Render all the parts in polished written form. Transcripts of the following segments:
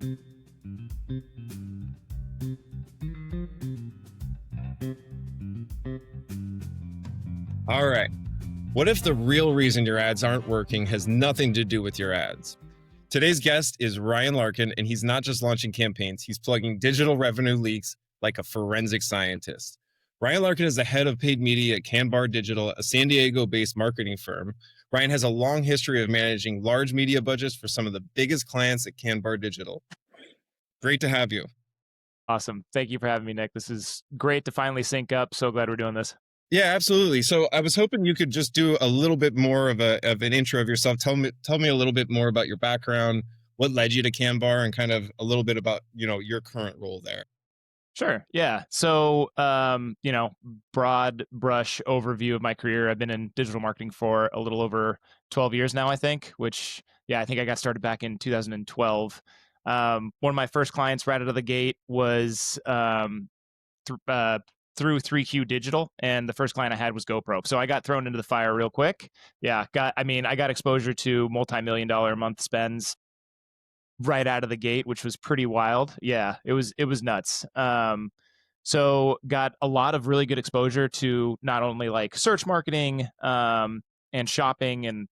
All right. What if the real reason your ads aren't working has nothing to do with your ads? Today's guest is Ryan Larkin, and he's not just launching campaigns, he's plugging digital revenue leaks like a forensic scientist. Ryan Larkin is the head of paid media at Kanbar Digital, a San Diego-based marketing firm. Ryan has a long history of managing large media budgets for some of the biggest clients at Kanbar Digital. Great to have you. Awesome. Thank you for having me, Nick. This is great to finally sync up. So glad we're doing this. Yeah, absolutely. So I was hoping you could just do a little bit more of an intro of yourself. Tell me a little bit more about your background, what led you to Kanbar, and kind of a little bit about, your current role there. Sure. Yeah. So, broad brush overview of my career. I've been in digital marketing for a little over 12 years now, I think, which, I think I got started back in 2012. One of my first clients right out of the gate was through 3Q Digital, and the first client I had was GoPro. So I got thrown into the fire real quick. I got exposure to multi-million-dollar a month spends right out of the gate, which was pretty wild. Yeah, it was nuts. So got a lot of really good exposure to not only like search marketing and shopping and,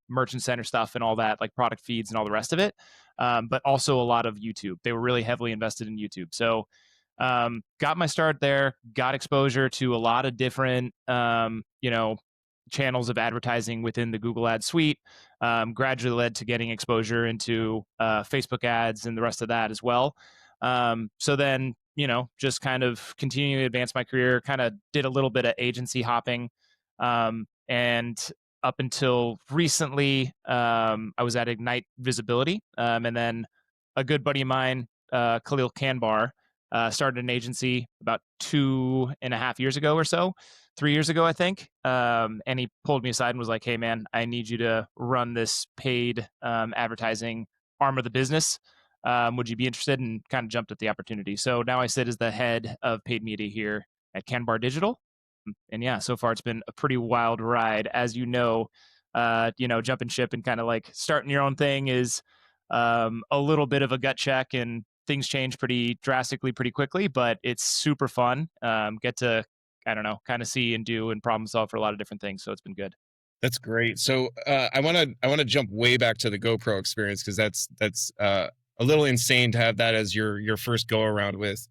merchant center stuff and all that, like product feeds and all the rest of it, but also a lot of YouTube. They were really heavily invested in YouTube. So got my start there, got exposure to a lot of different, channels of advertising within the Google Ads suite, gradually led to getting exposure into Facebook ads and the rest of that as well. So then, just kind of continuing to advance my career, kind of did a little bit of agency hopping. And up until recently, I was at Ignite Visibility. And then a good buddy of mine, Khalil Kanbar, started an agency about 2.5 years ago or so, 3 years ago, I think. And he pulled me aside and was like, "Hey man, I need you to run this paid advertising arm of the business. Would you be interested?" And kind of jumped at the opportunity. So now I sit as the head of paid media here at Kanbar Digital. And yeah, so far it's been a pretty wild ride. As jumping ship and kind of like starting your own thing is a little bit of a gut check, and things change pretty drastically, pretty quickly, but it's super fun. Get to, kind of see and do and problem solve for a lot of different things. So it's been good. That's great. So I want to jump way back to the GoPro experience, because that's a little insane to have that as your first go around with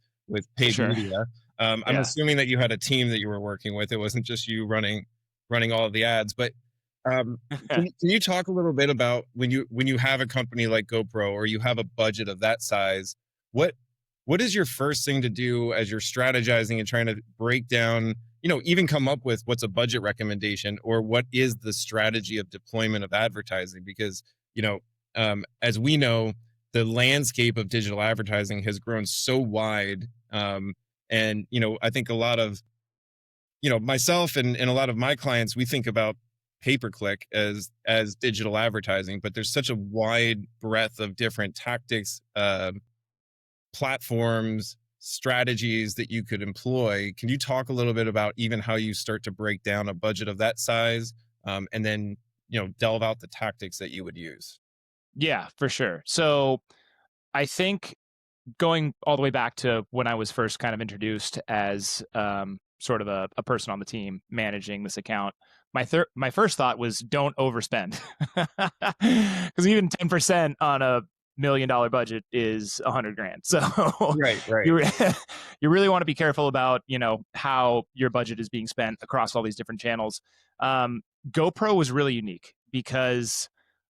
paid media. I'm assuming that you had a team that you were working with. It wasn't just you running all of the ads, but can you talk a little bit about when you have a company like GoPro, or you have a budget of that size, what is your first thing to do as you're strategizing and trying to break down, even come up with what's a budget recommendation, or what is the strategy of deployment of advertising? Because, as we know, the landscape of digital advertising has grown so wide. And, I think a lot of, myself and a lot of my clients, we think about pay-per-click as digital advertising, but there's such a wide breadth of different tactics, platforms, strategies that you could employ. Can you talk a little bit about even how you start to break down a budget of that size, and then, delve out the tactics that you would use? Yeah, for sure. So I think going all the way back to when I was first kind of introduced as sort of a person on the team managing this account, my first thought was don't overspend, because even 10% on a $1 million budget is $100,000. So right. You really want to be careful about, how your budget is being spent across all these different channels. GoPro was really unique because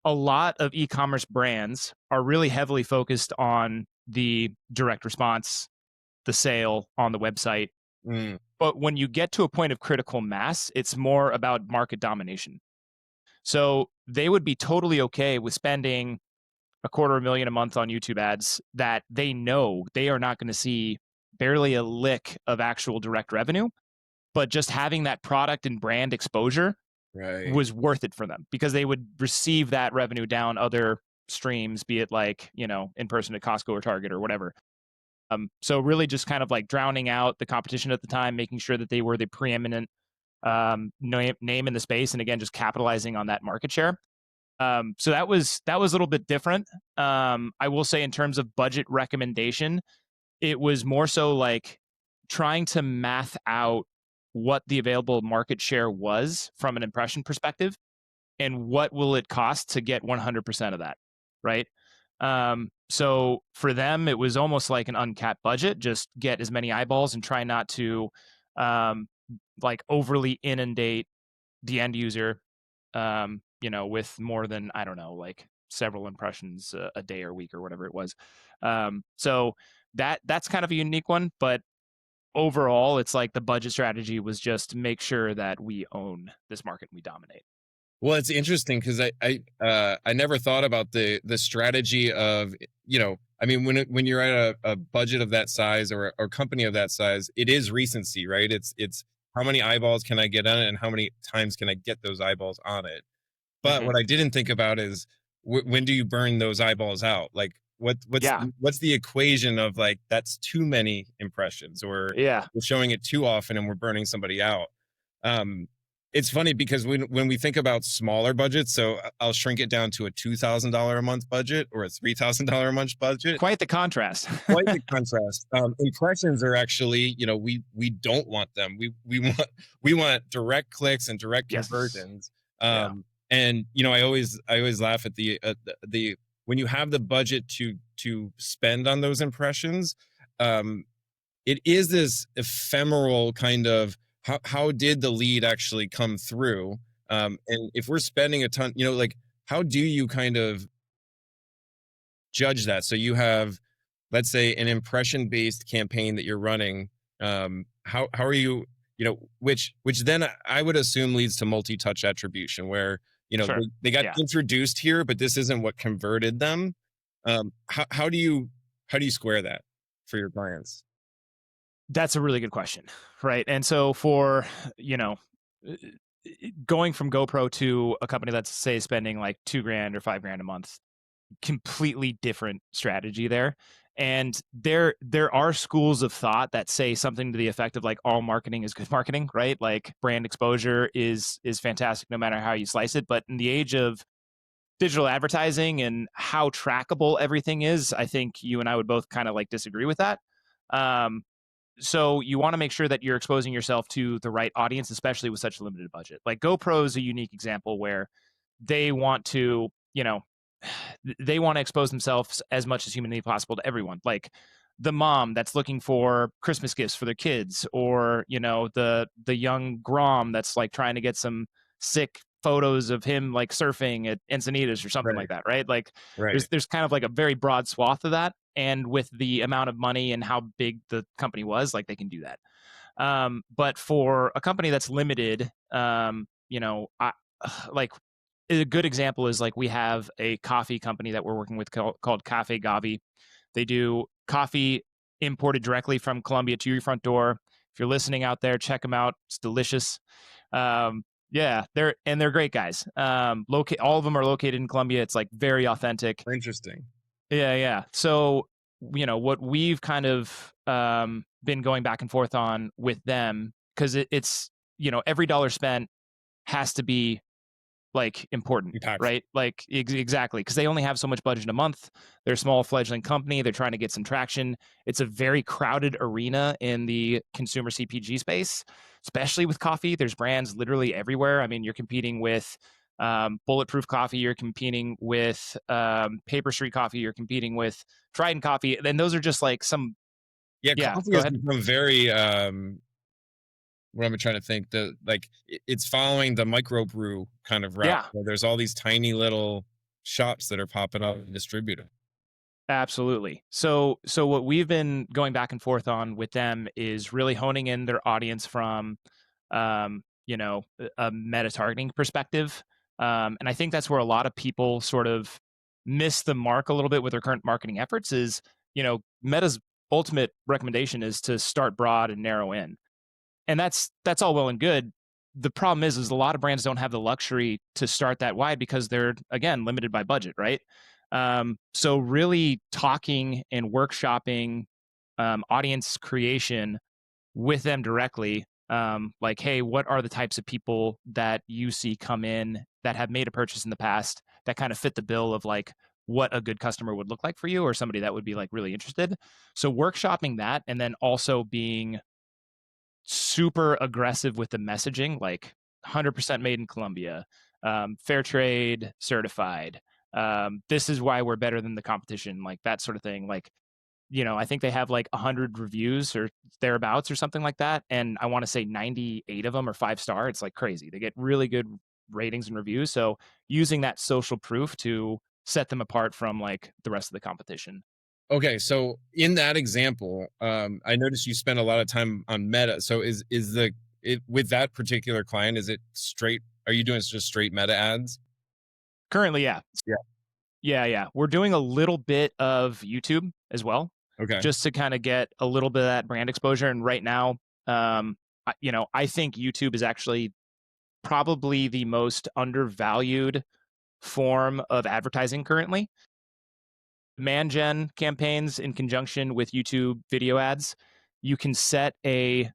a lot of e-commerce brands are really heavily focused on the direct response, the sale on the website. But when you get to a point of critical mass, it's more about market domination. So they would be totally okay with spending $250,000 a month on YouTube ads that they know they are not going to see barely a lick of actual direct revenue, but just having that product and brand exposure was worth it for them, because they would receive that revenue down other streams, be it like, in person at Costco or Target or whatever. So really just kind of like drowning out the competition at the time, making sure that they were the preeminent name in the space. And again, just capitalizing on that market share. So that was a little bit different. I will say in terms of budget recommendation, it was more so like trying to math out what the available market share was from an impression perspective and what will it cost to get 100% of that, right? So for them, it was almost like an uncapped budget, just get as many eyeballs and try not to um, like overly inundate the end user, with more than, I don't know, like several impressions a day or week or whatever it was. So that's kind of a unique one, but overall, it's like the budget strategy was just make sure that we own this market and we dominate. Well, it's interesting because I never thought about the strategy of, I mean, when you're at a budget of that size or company of that size, it is recency, right? It's how many eyeballs can I get on it and how many times can I get those eyeballs on it. But Hmm. what I didn't think about is when do you burn those eyeballs out? Like Yeah, what's the equation of like that's too many impressions or yeah, we're showing it too often and we're burning somebody out. Um, it's funny because when we think about smaller budgets, so I'll shrink it down to a $2,000 a month budget or a $3,000 a month budget. quite the contrast. Quite the contrast. Impressions are actually, we don't want them. We want direct clicks and direct Yes. conversions. Yeah. And I always laugh at the when you have the budget to spend on those impressions. Um, it is this ephemeral kind of how did the lead actually come through? And if we're spending a ton, like how do you kind of judge that? So you have, let's say, an impression based campaign that you're running. How are you, which then I would assume leads to multi touch attribution, where Sure. they got Yeah. introduced here, but this isn't what converted them. How do you square that for your clients? That's a really good question. Right. And so for, you know, uh, going from GoPro to a company that's say spending like 2 grand or 5 grand a month, completely different strategy there. And there are schools of thought that say something to the effect of like all marketing is good marketing, right? Like brand exposure is fantastic no matter how you slice it. But in the age of digital advertising and how trackable everything is, I think you and I would both kind of like disagree with that. Um, so you want to make sure that you're exposing yourself to the right audience, especially with such a limited budget. Like GoPro is a unique example where they want to, they want to expose themselves as much as humanly possible to everyone. Like the mom that's looking for Christmas gifts for their kids, or the young Grom that's like trying to get some sick photos of him like surfing at Encinitas or something like Right, that, right? Like right. there's kind of like a very broad swath of that. And with the amount of money and how big the company was, like they can do that. But for a company that's limited, like a good example is like we have a coffee company that we're working with called Cafe Gavi. They do coffee imported directly from Colombia to your front door. If you're listening out there, check them out. It's delicious. Yeah, they're great guys. All of them are located in Colombia. It's like very authentic. Interesting. Yeah, yeah. So, what we've kind of been going back and forth on with them, because it's, every dollar spent has to be like important, Impactful. right? Like exactly, because they only have so much budget a month. They're a small fledgling company. They're trying to get some traction. It's a very crowded arena in the consumer CPG space, especially with coffee. There's brands literally everywhere. I mean, you're competing with Bulletproof Coffee. You're competing with Paper Street Coffee. You're competing with Trident Coffee. And those are just like some. Yeah, Yeah, coffee go has ahead. become very what am I trying to think? It's following the microbrew kind of route Yeah. where there's all these tiny little shops that are popping up and distributed. Absolutely. So what we've been going back and forth on with them is really honing in their audience from a meta targeting perspective. And I think that's where a lot of people sort of miss the mark a little bit with their current marketing efforts is, Meta's ultimate recommendation is to start broad and narrow in. And that's all well and good. The problem is a lot of brands don't have the luxury to start that wide because they're again limited by budget, right? So really talking and workshopping audience creation with them directly, like, hey, what are the types of people that you see come in that have made a purchase in the past that kind of fit the bill of like what a good customer would look like for you or somebody that would be like really interested. So workshopping that and then also being super aggressive with the messaging, like 100% made in Colombia, fair trade certified. This is why we're better than the competition, like that sort of thing. Like, I think they have like 100 reviews or thereabouts or something like that. And I want to say 98 of them are 5-star. It's like crazy. They get really good ratings and reviews. So using that social proof to set them apart from like the rest of the competition. Okay, so in that example, I noticed you spent a lot of time on Meta. So with that particular client, is it straight? Are you doing just straight Meta ads? Currently, yeah. Yeah. Yeah. We're doing a little bit of YouTube as well, Okay. just to kind of get a little bit of that brand exposure. And right now, I think YouTube is actually probably the most undervalued form of advertising currently. Demand gen campaigns in conjunction with YouTube video ads, you can set a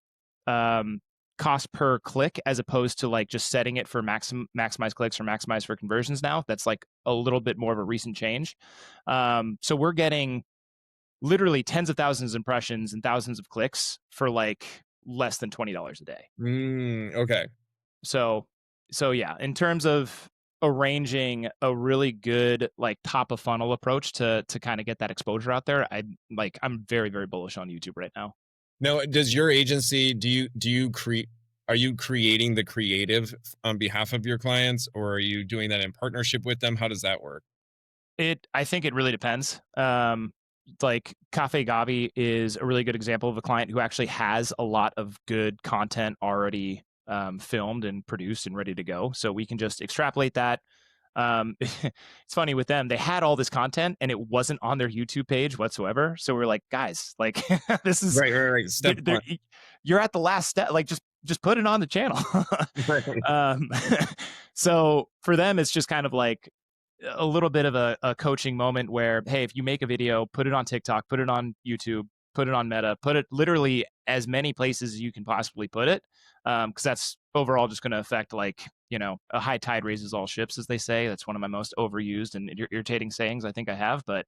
um, cost per click as opposed to like just setting it for maximize clicks or maximize for conversions now. That's like a little bit more of a recent change. So we're getting literally tens of thousands of impressions and thousands of clicks for like less than $20 a day. Okay. So yeah, in terms of arranging a really good like top of funnel approach to kind of get that exposure out there, I'm very, very bullish on YouTube right now. Now, does your agency, are you creating the creative on behalf of your clients, or are you doing that in partnership with them? How does that work? I think it really depends. Like Cafe Gavi is a really good example of a client who actually has a lot of good content already filmed and produced and ready to go. So we can just extrapolate that. It's funny with them, they had all this content and it wasn't on their YouTube page whatsoever. So we're like, guys, like this is Right. Step one. You're at the last step. Like just put it on the channel. Right. um, so for them, it's just kind of like a little bit of a coaching moment where, hey, if you make a video, put it on TikTok, put it on YouTube, put it on Meta, put it literally as many places as you can possibly put it, because that's overall just going to affect like a high tide raises all ships, as they say. That's one of my most overused and irritating sayings I think I have, but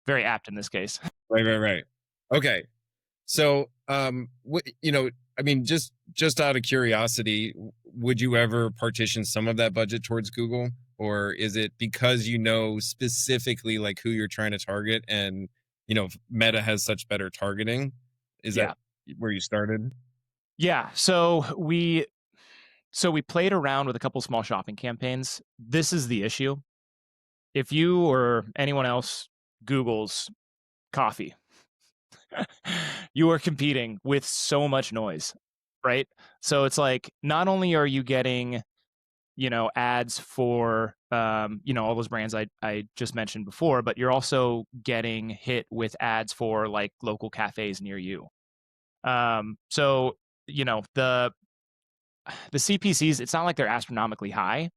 very apt in this case. Right. Okay. So, I mean, just out of curiosity, would you ever partition some of that budget towards Google, or is it because you know specifically like who you're trying to target, and Meta has such better targeting? Is Yeah. that where you started? Yeah. So we played around with a couple small shopping campaigns. This is the issue. If you or anyone else Googles coffee, you are competing with so much noise, right? So it's like not only are you getting, ads for all those brands I just mentioned before, but you're also getting hit with ads for like local cafes near you. So the CPCs, it's not like they're astronomically high.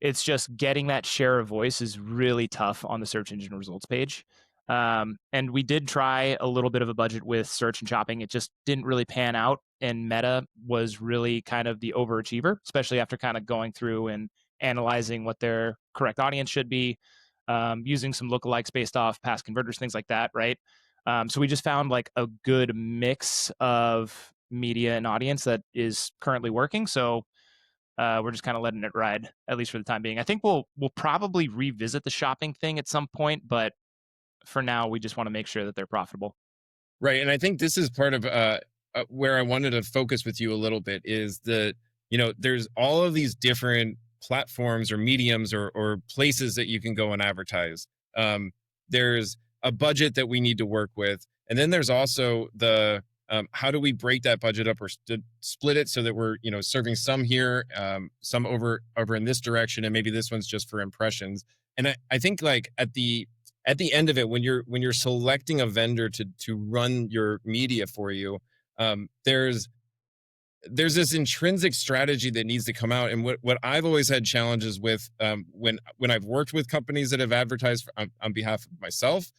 It's just getting that share of voice is really tough on the search engine results page. And we did try a little bit of a budget with search and shopping. It just didn't really pan out. And Meta was really kind of the overachiever, especially after kind of going through and analyzing what their correct audience should be, using some lookalikes based off past converters, things like that, right? So we just found like a good mix of media and audience that is currently working. So we're just kind of letting it ride, at least for the time being. I think we'll probably revisit the shopping thing at some point, but for now, we just want to make sure that they're profitable. Right, and I think this is part of where I wanted to focus with you a little bit is that there's all of these different platforms or mediums or places that you can go and advertise. There's a budget that we need to work with, and then there's also the how do we break that budget up or split it so that we're serving some here, some over in this direction, and maybe this one's just for impressions. And I think like at the end of it, when you're selecting a vendor to run your media for you, there's this intrinsic strategy that needs to come out. And what I've always had challenges with, when I've worked with companies that have advertised on behalf of myself,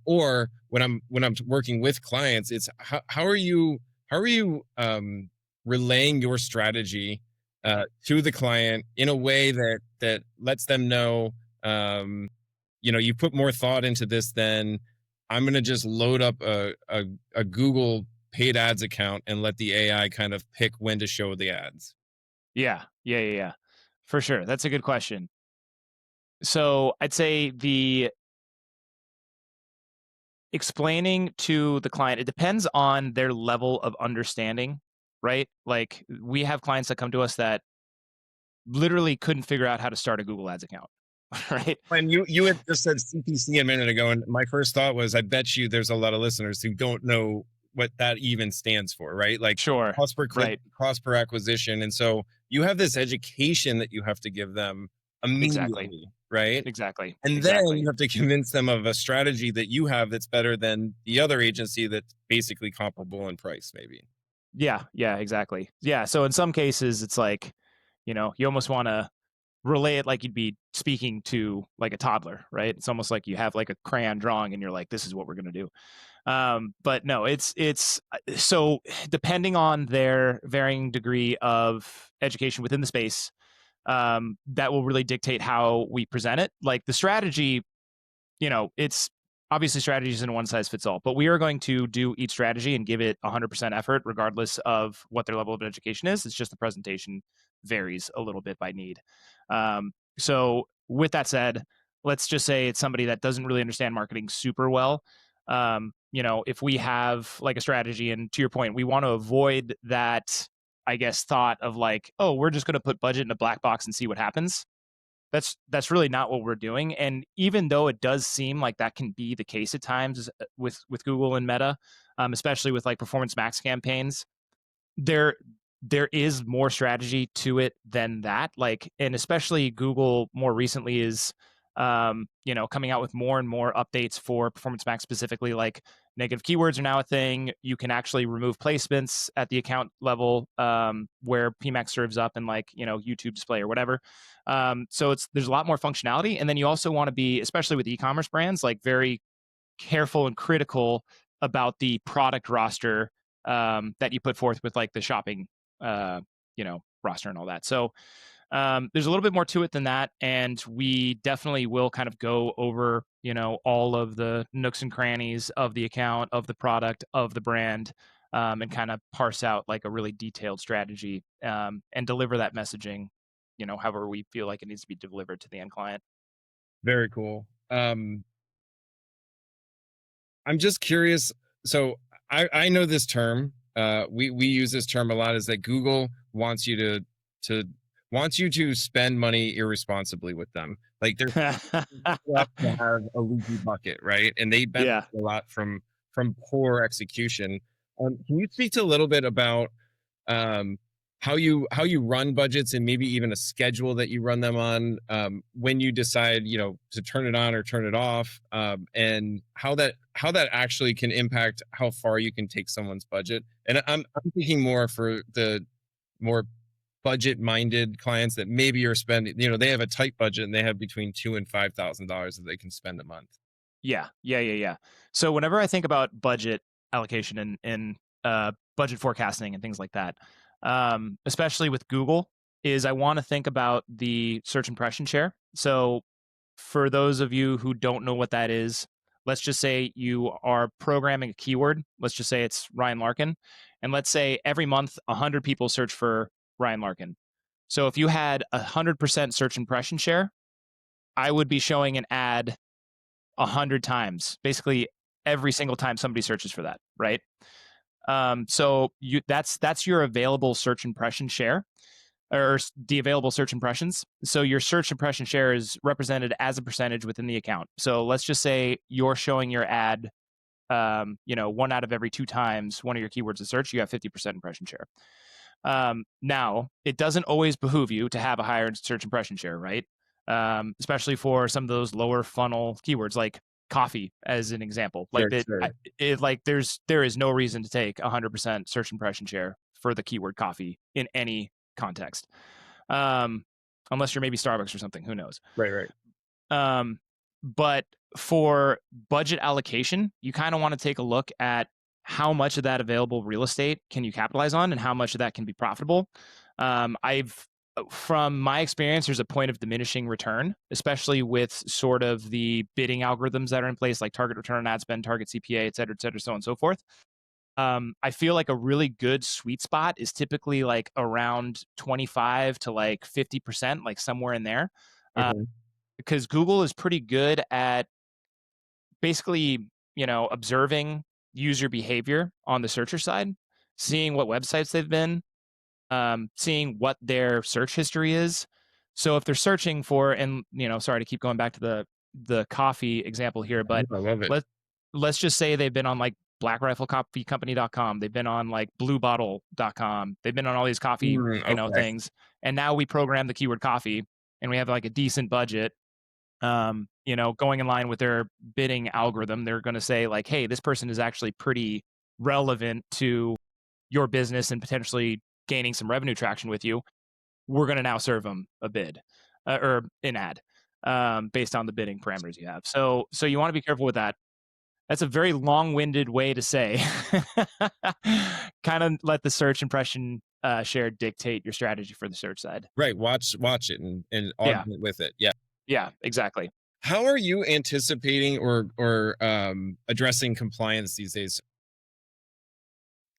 or when I'm working with clients, it's how are you relaying your strategy to the client in a way that lets them know, um, you put more thought into this than I'm going to just load up a Google paid ads account and let the AI kind of pick when to show the ads. Yeah. For sure. That's a good question. So I'd say the explaining to the client, it depends on their level of understanding, right? Like we have clients that come to us that literally couldn't figure out how to start a Google Ads account, right? When you had just said CPC a minute ago, and my first thought was, I bet you there's a lot of listeners who don't know what that even stands for, right? Like Sure. cost per click, Right. cost per acquisition. And so you have this education that you have to give them Exactly. immediately, right? Exactly. And then Exactly. you have to convince them of a strategy that you have that's better than the other agency that's basically comparable in price, maybe. Yeah. Yeah. Exactly. Yeah. So in some cases, it's like, you almost want to relay it like you'd be speaking to like a toddler, right? It's almost like you have like a crayon drawing and you're like, this is what we're going to do. But no, it's so depending on their varying degree of education within the space, that will really dictate how we present it. Like the strategy, it's obviously strategy isn't one size fits all, but we are going to do each strategy and give it 100% effort, regardless of what their level of education is. It's just the presentation varies a little bit by need. So, with that said, let's just say it's somebody that doesn't really understand marketing super well. If we have like a strategy, and to your point, we want to avoid that, I guess, thought of like, oh, we're just going to put budget in a black box and see what happens. That's really not what we're doing. And even though it does seem like that can be the case at times with Google and Meta, especially with like performance max campaigns, there there is more strategy to it than that. Like, and especially Google more recently is coming out with more and more updates for performance max specifically. Like negative keywords are now a thing. You can actually remove placements at the account level, where PMax serves up in like YouTube display or whatever. So there's a lot more functionality, and then you also want to be, especially with e-commerce brands, like very careful and critical about the product roster, that you put forth with like the shopping, roster and all that. So there's a little bit more to it than that, and we definitely will kind of go over all of the nooks and crannies of the account, of the product, of the brand, and kind of parse out like a really detailed strategy, and deliver that messaging, however we feel like it needs to be delivered to the end client. Very cool. I'm just curious. So I know this term. We use this term a lot. Is that Google wants you to wants you to spend money irresponsibly with them. Like they're up to have a leaky bucket, right? And they benefit Yeah. a lot from poor execution. Can you speak to a little bit about um, how you run budgets and maybe even a schedule that you run them on, when you decide to turn it on or turn it off, and how that actually can impact how far you can take someone's budget. And I'm thinking more for the more budget minded clients that maybe are spending, they have a tight budget and they have between $2,000 and $5,000 that they can spend a month. Yeah. So whenever I think about budget allocation and budget forecasting and things like that, especially with Google, is I want to think about the search impression share. So for those of you who don't know what that is, let's just say you are programming a keyword. Let's just say it's Ryan Larkin, and let's say every month 100 people search for Ryan Larkin. So if you had 100% search impression share, I would be showing an ad 100 times, basically every single time somebody searches for that, right? That's your available search impression share, or the available search impressions. So your search impression share is represented as a percentage within the account. So let's just say you're showing your ad, 1 out of every 2 times one of your keywords is search, you have 50% impression share. Now, it doesn't always behoove you to have a higher search impression share, right? Especially for some of those lower funnel keywords like coffee, as an example. Like Sure, that, sure. there is no reason to take 100% search impression share for the keyword coffee in any context, um, unless you're maybe Starbucks or something. Who knows? Right, right. But for budget allocation, you kind of want to take a look at how much of that available real estate can you capitalize on and how much of that can be profitable. I've from my experience, there's a point of diminishing return, especially with sort of the bidding algorithms that are in place, like target return on ad spend, target CPA, et cetera, so on and so forth. I feel like a really good sweet spot is typically like around 25 to like 50%, like somewhere in there. Uh, Okay. because Google is pretty good at basically, observing user behavior on the searcher side, seeing what websites they've been, seeing what their search history is. So if they're searching for, and sorry to keep going back to the coffee example here, but I love it. let let's just say they've been on like blackriflecoffeecompany.com, they've been on like bluebottle.com, they've been on all these coffee, Okay. things, and now we program the keyword coffee, and we have like a decent budget. Going in line with their bidding algorithm, they're going to say like, hey, this person is actually pretty relevant to your business and potentially gaining some revenue traction with you. We're going to now serve them a bid or an ad based on the bidding parameters you have. So you want to be careful with that. That's a very long-winded way to say, kind of let the search impression share dictate your strategy for the search side. Right. Watch it and Yeah, augment with it. Yeah. yeah, exactly. How are you anticipating or addressing compliance these days?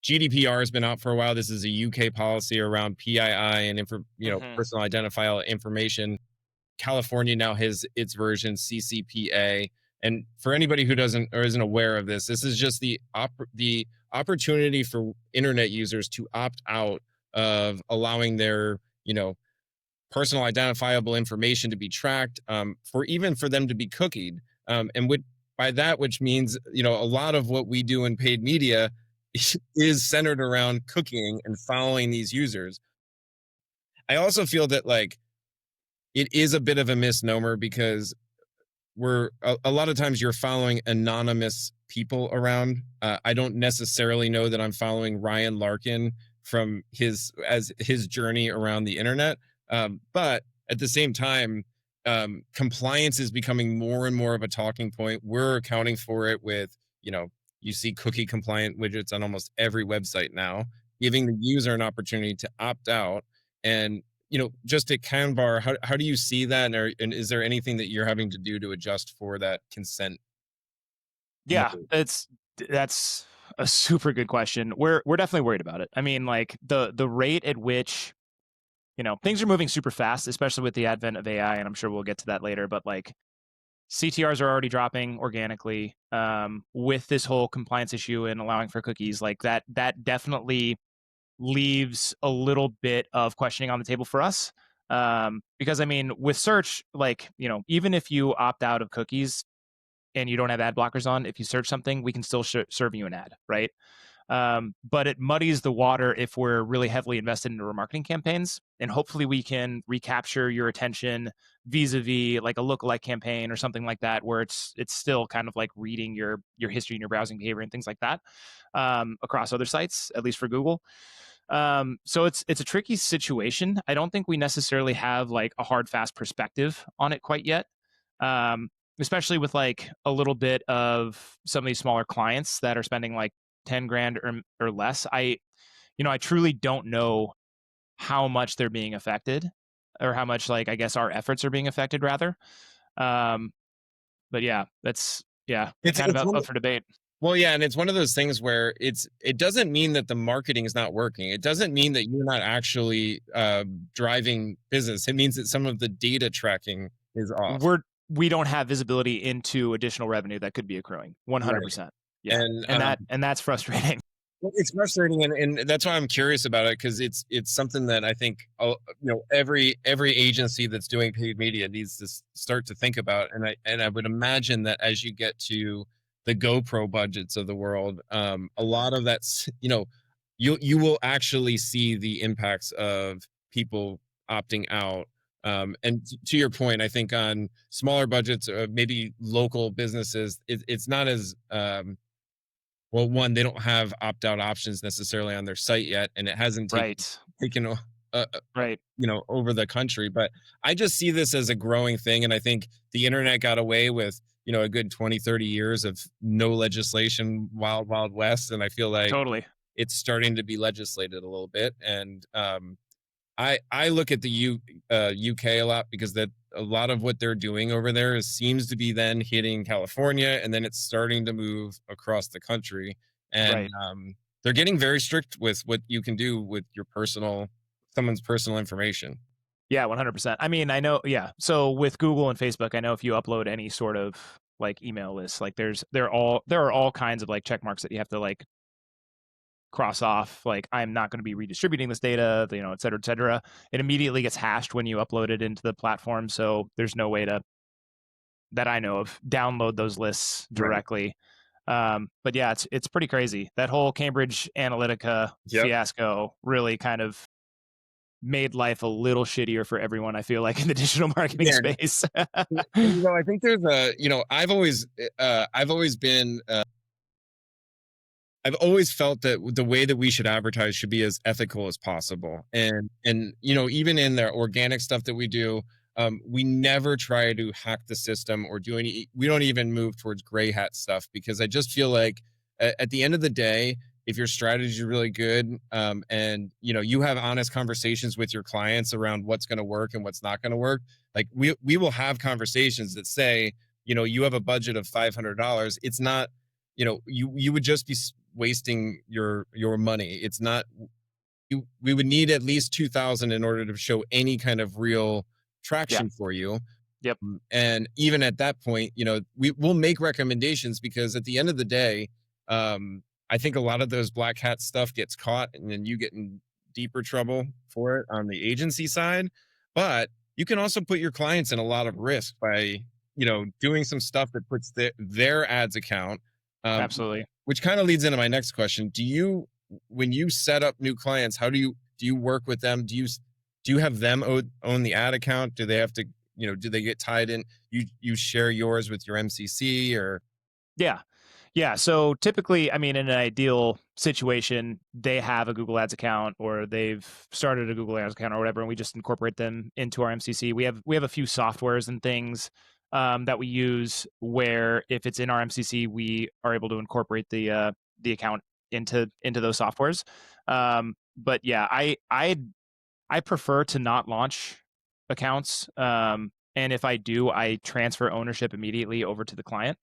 GDPR has been out for a while. This is a UK policy around PII and Hmm. personal identifiable information. California now has its version, CCPA. And for anybody who doesn't or isn't aware of this, this is just the opportunity for internet users to opt out of allowing their personal identifiable information to be tracked, for even for them to be cookied. And by that, which means a lot of what we do in paid media is centered around cooking and following these users. I also feel that like it is a bit of a misnomer because a lot of times you're following anonymous people around. I don't necessarily know that I'm following Ryan Larkin from his journey around the internet, but at the same time, compliance is becoming more and more of a talking point. We're accounting for it with you see cookie compliant widgets on almost every website now, giving the user an opportunity to opt out. And just at Kanbar, how do you see that? And is there anything that you're having to do to adjust for that consent Yeah, mode? that's a super good question. We're definitely worried about it. I mean, like the rate at which things are moving super fast, especially with the advent of AI, and I'm sure we'll get to that later. But like CTRs are already dropping organically with this whole compliance issue and allowing for cookies. Like that definitely leaves a little bit of questioning on the table for us. Because I mean, with search, like even if you opt out of cookies and you don't have ad blockers on, if you search something, we can still serve you an ad, right? But it muddies the water if we're really heavily invested into our marketing campaigns, and hopefully we can recapture your attention vis-a-vis like a lookalike campaign or something like that, where it's still kind of like reading your history and your browsing behavior and things like that across other sites, at least for Google. So it's a tricky situation. I don't think we necessarily have like a hard fast perspective on it quite yet. Um, Especially with like a little bit of some of these smaller clients that are spending like 10 grand or less. I truly don't know how much they're being affected, or how much like I guess our efforts are being affected rather. Um, but yeah, that's yeah, It's kind of it's one up for debate. Well, yeah, and it's one of those things where it doesn't mean that the marketing is not working. It doesn't mean that you're not actually driving business. It means that some of the data tracking is off. We don't have visibility into additional revenue that could be accruing. Right. 100%. Yeah. And And that's frustrating. well, it's frustrating, and that's why I'm curious about it because it's something that I think every agency that's doing paid media needs to start to think about, and I would imagine that as you get to the GoPro budgets of the world, a lot of that's you will actually see the impacts of people opting out. And to your point, I think on smaller budgets, maybe local businesses, it's not as well, one, they don't have opt out options necessarily on their site yet, and it hasn't Right. taken Right. over the country. But I just see this as a growing thing, and I think the internet got away with a good 20-30 years of no legislation, wild west, and I feel like Totally. it's starting to be legislated a little bit, and I look at the UK a lot because that a lot of what they're doing over there seems to be then hitting California, and then it's starting to move across the country. And Right. they're getting very strict with what you can do with your someone's personal information. Yeah, 100%. I mean, I know, yeah. So with Google and Facebook, I know if you upload any sort of like email list, like there are all kinds of like check marks that you have to like cross off, like I'm not going to be redistributing this data, you know, et cetera, et cetera. It immediately gets hashed when you upload it into the platform. So there's no way to, that I know of, download those lists Right. directly. But yeah, it's pretty crazy. That whole Cambridge Analytica Yep. fiasco really kind of made life a little shittier for everyone, I feel like, in the digital marketing Yeah. space. And, I think there's I've always been I've always felt that the way that we should advertise should be as ethical as possible. And even in the organic stuff that we do, we never try to hack the system or do any. We don't even move towards gray hat stuff because I just feel like at the end of the day, if your strategy is really good, and you have honest conversations with your clients around what's going to work and what's not going to work, like we will have conversations that say, you have a budget of $500. It's not, you would just be wasting your money. It's not, we would need at least 2,000 in order to show any kind of real Yeah. traction for you. Yep. And even at that point, will make recommendations because at the end of the day, I think a lot of those black hat stuff gets caught and then you get in deeper trouble for it on the agency side. But you can also put your clients in a lot of risk by, doing some stuff that puts their ads account, um, Absolutely. which kind of leads into my next question. When you set up new clients, how do you work with them? Do you have them own the ad account? Do they have to, do they get tied in? You share yours with your MCC or? Yeah. Yeah. So typically, I mean, in an ideal situation, they have a Google Ads account or they've started a Google Ads account or whatever, and we just incorporate them into our MCC. We have a few softwares and things that we use where if it's in our MCC, we are able to incorporate the account into those softwares. But yeah, I prefer to not launch accounts. And if I do, I transfer ownership immediately over to the client.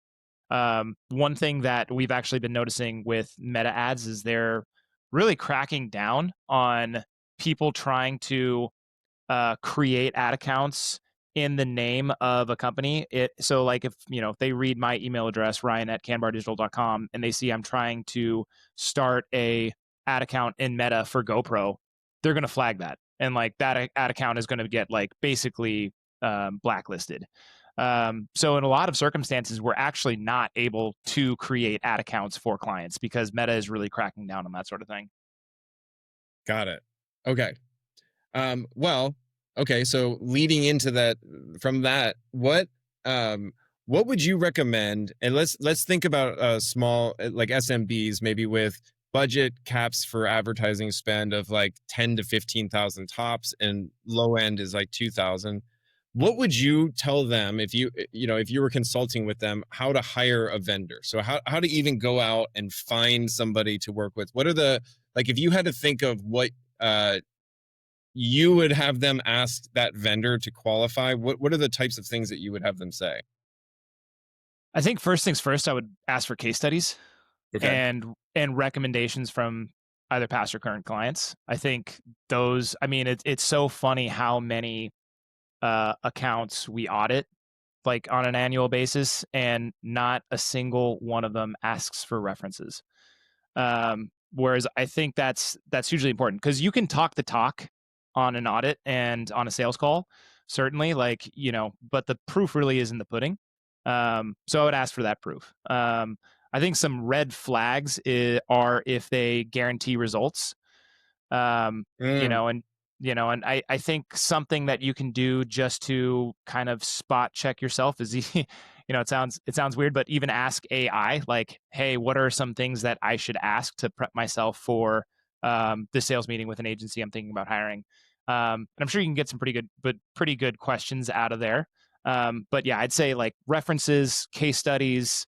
One thing that we've actually been noticing with Meta ads is they're really cracking down on people trying to create ad accounts in the name of a company. So like if if they read my email address, Ryan at kanbardigital.com, and they see I'm trying to start a ad account in Meta for GoPro, they're gonna flag that. And like that ad account is gonna get like basically blacklisted. So in a lot of circumstances, we're actually not able to create ad accounts for clients because Meta is really cracking down on that sort of thing. Got it. Okay. Well, okay, so leading into that, from that, what would you recommend? And let's think about small, like SMBs, maybe with budget caps for advertising spend of like 10 to 15,000 tops, and low end is like 2,000. What would you tell them if you were consulting with them, how to hire a vendor? So how to even go out and find somebody to work with? What are the, like, if you had to think of what you would have them ask that vendor to qualify, what are the types of things that you would have them say? I think first things first, I would ask for case studies Okay. and recommendations from either past or current clients. I think those. I mean, it's so funny how many accounts we audit like on an annual basis, and not a single one of them asks for references. Whereas I think that's hugely important because you can talk the talk on an audit and on a sales call, certainly, like but the proof really is in the pudding. So I would ask for that proof. I think some red flags are if they guarantee results. um, you Mm, know, and and I think something that you can do just to kind of spot check yourself is it sounds weird, but even ask AI like, hey, what are some things that I should ask to prep myself for the sales meeting with an agency I'm thinking about hiring. And I'm sure you can get some pretty good questions out of there. But yeah, I'd say like references, case studies,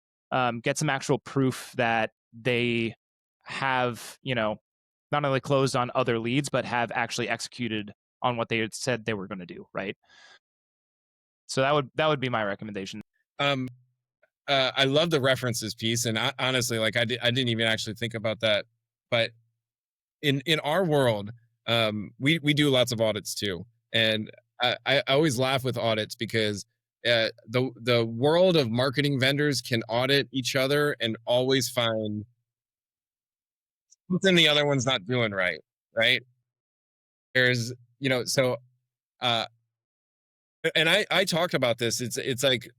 get some actual proof that they have not only closed on other leads, but have actually executed on what they had said they were going to do, right? So that would be my recommendation. Um, I love the references piece, and honestly, like I didn't even actually think about that. But in our world, we do lots of audits too, and I always laugh with audits because the world of marketing vendors can audit each other and always find something the other one's not doing right. Right? There's so uh, and I talked about this. It's like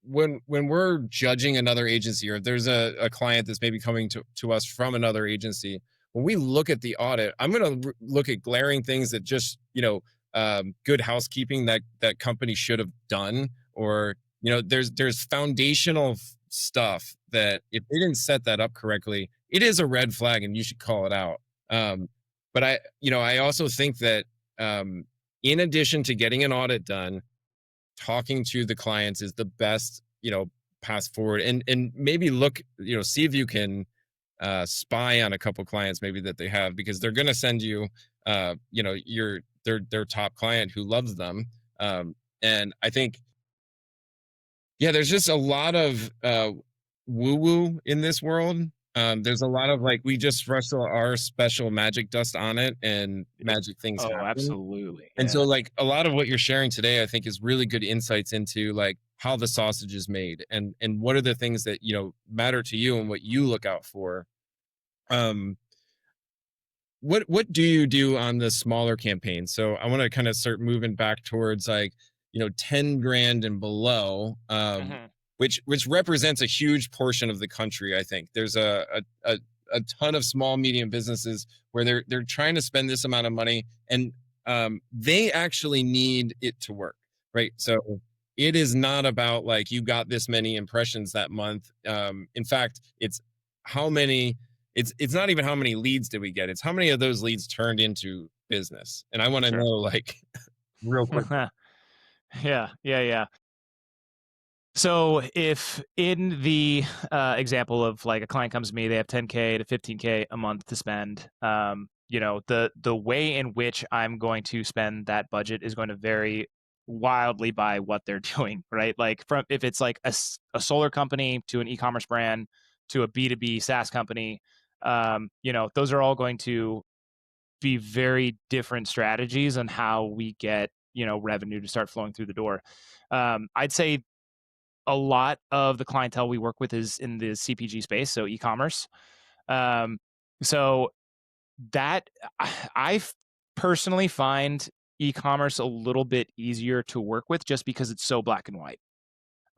when we're judging another agency, or if there's a client that's maybe coming to us from another agency, when we look at the audit, I'm going to look at glaring things that just good housekeeping that company should have done, or there's foundational stuff that if they didn't set that up correctly, it is a red flag and you should call it out. But I also think that in addition to getting an audit done, talking to the clients is the best, path forward, and maybe look, see if you can spy on a couple clients maybe that they have, because they're going to send you, your their top client who loves them. And I think, yeah, there's just a lot of woo woo in this world. There's a lot of like, we just sprinkle our special magic dust on it and magic things Oh, happen. absolutely. And so, Yeah. like, a lot of what you're sharing today, I think, is really good insights into like how the sausage is made, and what are the things that matter to you and what you look out for. Um, what do you do on the smaller campaigns? So I want to kind of start moving back towards like 10 grand and below, Hmm. which represents a huge portion of the country. I think there's a ton of small medium businesses where they're trying to spend this amount of money, and they actually need it to work, right? So it is not about like you got this many impressions that month. In fact, how many it's not even how many leads did we get, it's how many of those leads turned into business. And I want to know, Sure. like, real quick. Yeah, yeah, yeah. So if in the example of like a client comes to me, they have 10K to 15K a month to spend. The way in which I'm going to spend that budget is going to vary wildly by what they're doing, right? Like from if it's like a solar company to an e-commerce brand to a B2B SaaS company, those are all going to be very different strategies on how we get revenue to start flowing through the door. I'd say a lot of the clientele we work with is in the CPG space, so e-commerce. Um, so that I personally find e-commerce a little bit easier to work with just because it's so black and white.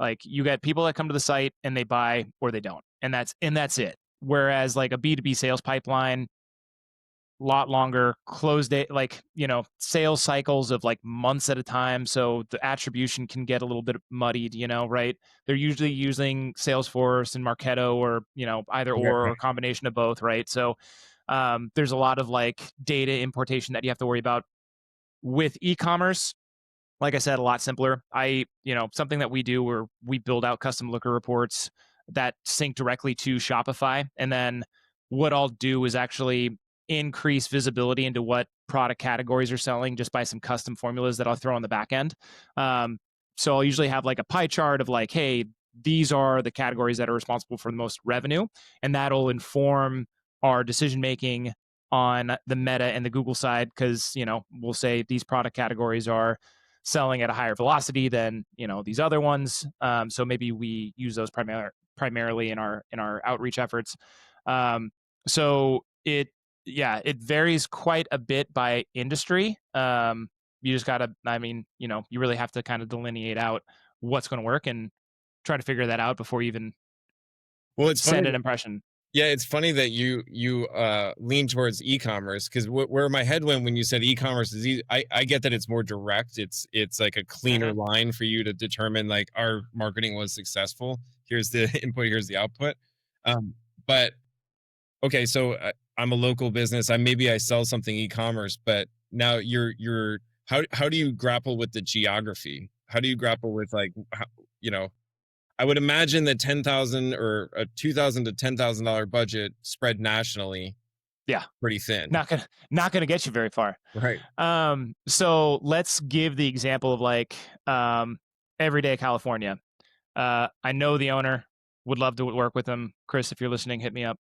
Like you get people that come to the site and they buy or they don't, and that's it. Whereas like a B2B sales pipeline, lot longer close date, like sales cycles of like months at a time, so the attribution can get a little bit muddied, right? They're usually using Salesforce and Marketo, or either or Okay. combination of both, right? So there's a lot of like data importation that you have to worry about. With e-commerce, like I said, a lot simpler. Something that we do where we build out custom looker reports that sync directly to Shopify. And then what I'll do is actually increase visibility into what product categories are selling just by some custom formulas that I'll throw on the back end. So I'll usually have like a pie chart of like, hey, these are the categories that are responsible for the most revenue. And that'll inform our decision making on the Meta and the Google side, because we'll say these product categories are selling at a higher velocity than these other ones. So maybe we use those primarily in our outreach efforts. So it varies quite a bit by industry. You just gotta, you really have to kind of delineate out what's going to work and try to figure that out before you even Well, it's funny. send an impression. Yeah, it's funny that you lean towards e-commerce, because where my head went when you said e-commerce is easy, I get that it's more direct. It's like a cleaner Hmm. line for you to determine like our marketing was successful. Here's the input, here's the output. But okay, so I'm a local business. Maybe I sell something e-commerce, but now how do you grapple with the geography? How do you grapple with like you know I would imagine that 10,000 or a 2,000 to $10,000 budget spread nationally, Yeah. pretty thin. Not gonna get you very far. Right. So let's give the example of like everyday California. I know the owner, would love to work with him. Chris, if you're listening, hit me up.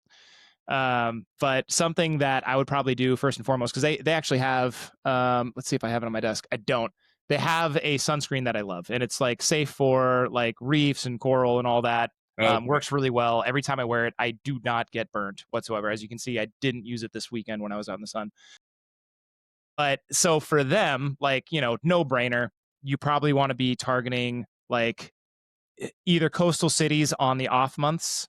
But something that I would probably do first and foremost, because they actually have, let's see if I have it on my desk. I don't. They have a sunscreen that I love, and it's like safe for like reefs and coral and all that. Okay. Works really well. Every time I wear it, I do not get burned whatsoever. As you can see, I didn't use it this weekend when I was out in the sun. But so for them, like, no brainer, you probably want to be targeting like either coastal cities on the off months,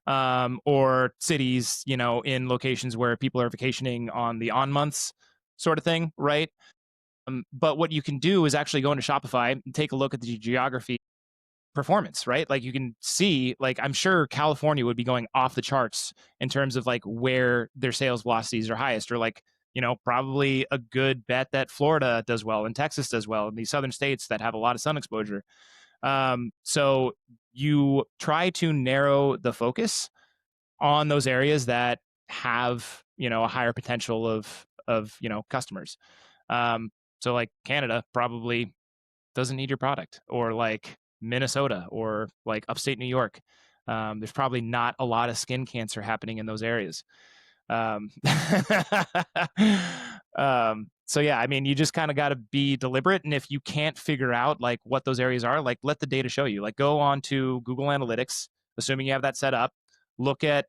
or cities, in locations where people are vacationing on the on months, sort of thing, right? But what you can do is actually go into Shopify and take a look at the geography performance, right? Like you can see, like I'm sure California would be going off the charts in terms of like where their sales velocities are highest, or like, probably a good bet that Florida does well and Texas does well, and these southern states that have a lot of sun exposure. So you try to narrow the focus on those areas that have, a higher potential of customers. So like Canada probably doesn't need your product, or like Minnesota, or like upstate New York. There's probably not a lot of skin cancer happening in those areas. Um, so yeah, I mean, you just kind of got to be deliberate. And if you can't figure out like what those areas are, like let the data show you. Like go on to Google Analytics, assuming you have that set up. Look at,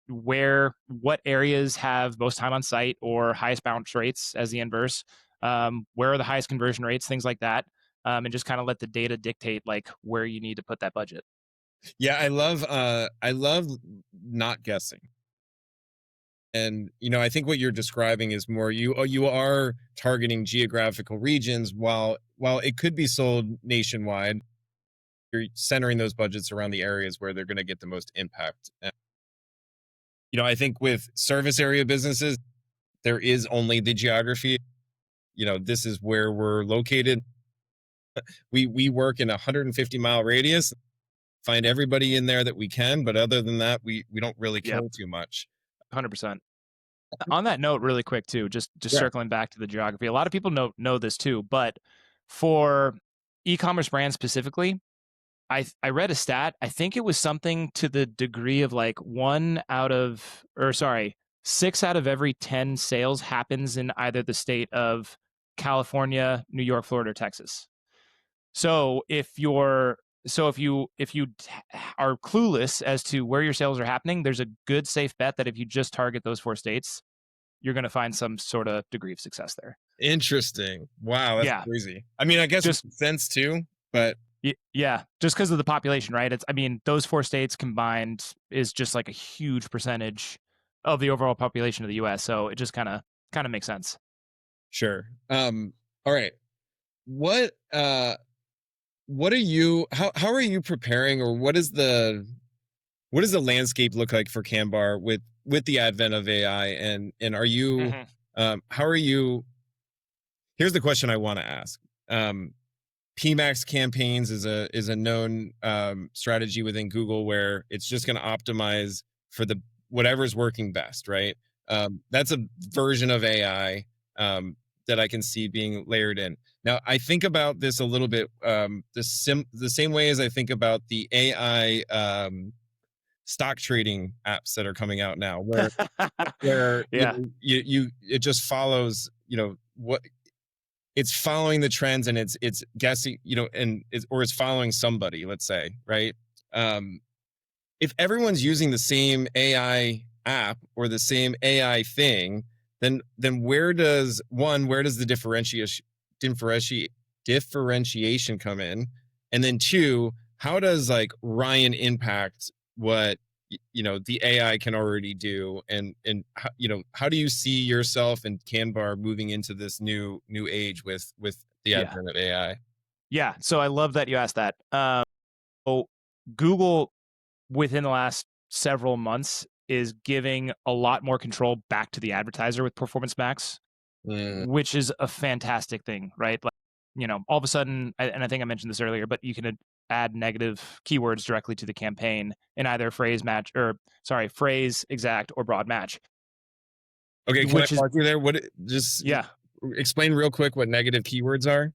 what areas have most time on site or highest bounce rates as the inverse. Where are the highest conversion rates, things like that. And just kind of let the data dictate like where you need to put that budget. Yeah, I love not guessing. And I think what you're describing is more you are targeting geographical regions, while it could be sold nationwide. You're centering those budgets around the areas where they're going to get the most impact. And, I think with service area businesses, there is only the geography. This is where we're located. We work in a 150-mile radius, find everybody in there that we can, but other than that, we don't really care Yep. too much. 100%. On that note, really quick too, just Yeah. circling back to the geography. A lot of people know this too, but for e-commerce brands specifically, I read a stat. I think it was something to the degree of like 6 out of every 10 sales happens in either the state of California, New York, Florida, or Texas. So if you are clueless as to where your sales are happening, there's a good safe bet that if you just target those 4 states, you're going to find some sort of degree of success there. Interesting. Wow, that's Yeah. crazy. I mean, I guess it makes sense too, but yeah, just because of the population, right? Those 4 states combined is just like a huge percentage of the overall population of the U.S. So it just kind of makes sense. sure. All right. What what are you how are you preparing, or what does the landscape look like for Kanbar with the advent of AI, and are you how are you here's the question I want to ask. PMax campaigns is a known strategy within Google, where it's just going to optimize for the whatever's working best, right? That's a version of AI that I can see being layered in. Now, I think about this a little bit the same way as I think about the AI stock trading apps that are coming out now, where Yeah. you it just follows what it's following the trends, and it's guessing, and it's following somebody, let's say, right? Um, if everyone's using the same AI app or the same AI thing, then where does the differentiation come in? And then two, how does like Ryan impact what the AI can already do? And how do you see yourself and Kanbar moving into this new age with the advent of AI? Yeah. So I love that you asked that. So Google, within the last several months, is giving a lot more control back to the advertiser with Performance Max, which is a fantastic thing, right? Like, all of a sudden, and I think I mentioned this earlier, but you can add negative keywords directly to the campaign in either phrase, exact, or broad match. Okay, can I which is pause you there? Just yeah. explain real quick what negative keywords are?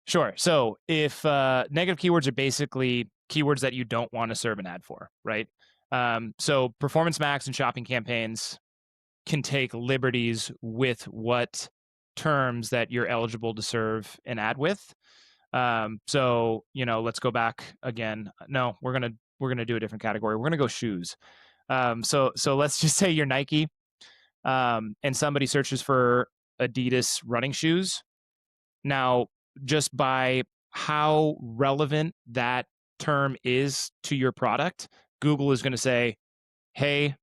Sure. So if negative keywords are basically keywords that you don't want to serve an ad for, right? So Performance Max and shopping campaigns can take liberties with what terms that you're eligible to serve an ad with. So let's go back again. No, we're gonna do a different category. We're gonna go shoes. So let's just say you're Nike, and somebody searches for Adidas running shoes. Now, just by how relevant that term is to your product, Google is going to say, hey,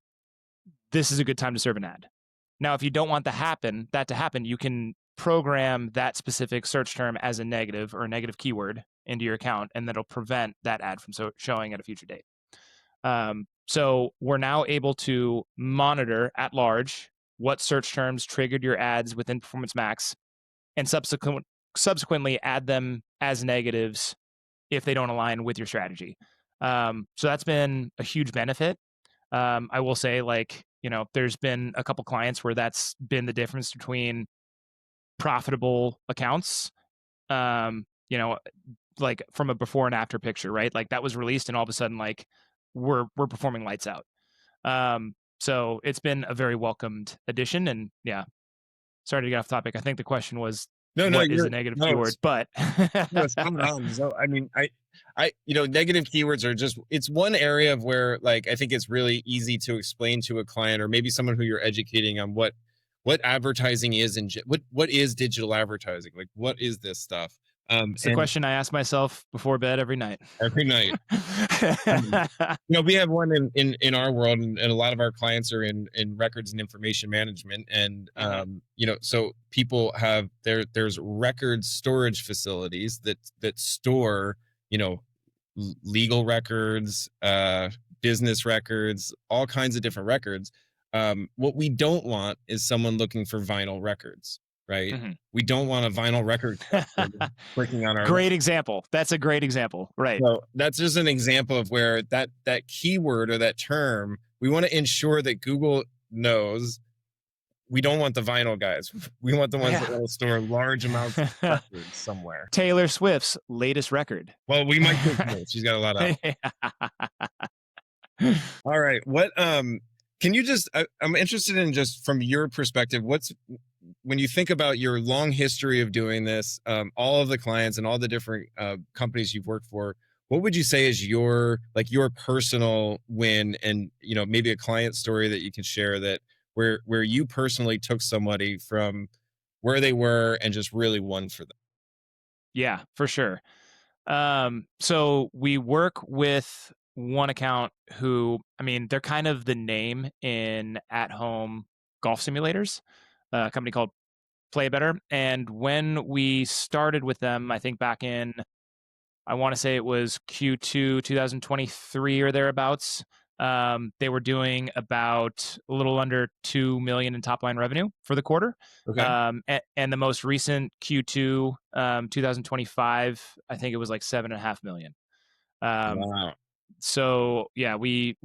this is a good time to serve an ad. Now, if you don't want that to happen, you can program that specific search term as a negative or a negative keyword into your account, and that'll prevent that ad from showing at a future date. So we're now able to monitor at large what search terms triggered your ads within Performance Max and subsequently add them as negatives if they don't align with your strategy. So that's been a huge benefit. I will say, there's been a couple clients where that's been the difference between profitable accounts, like from a before and after picture, right? Like that was released and all of a sudden, like we're performing lights out. So it's been a very welcomed addition. And yeah, sorry to get off topic. I think the question was, No, no, what is a you're negative no, keyword? But no, it's spot on. So, I mean, negative keywords are just, it's one area of where, like, I think it's really easy to explain to a client or maybe someone who you're educating on what advertising is and what is digital advertising? Like, what is this stuff? it's the And question I ask myself before bed every night. every night. We have one in our world, and a lot of our clients are in records and information management, and so people have there's record storage facilities that store legal records, business records, all kinds of different records. What we don't want is someone looking for vinyl records, right? Mm-hmm. We don't want a vinyl record clicking on our Great example. That's a great example. Right. so that's just an example of where that keyword or that term, we want to ensure that Google knows we don't want the vinyl guys. We want the ones that will store large amounts of records somewhere. Taylor Swift's latest record. Well, we might take notes. She's got a lot of. All right. What can you just I'm interested in, just from your perspective, when you think about your long history of doing this, all of the clients and all the different companies you've worked for, what would you say is your personal win, and maybe a client story that you can share that where you personally took somebody from where they were and just really won for them? Yeah, for sure. So we work with one account who, I mean, they're kind of the name in at-home golf simulators, a company called Play Better. And when we started with them, I think back in, I want to say it was Q2 2023 or thereabouts, they were doing about a little under 2 million in top line revenue for the quarter. Okay. And the most recent Q2 2025, I think it was like 7.5 million. Wow. So yeah, we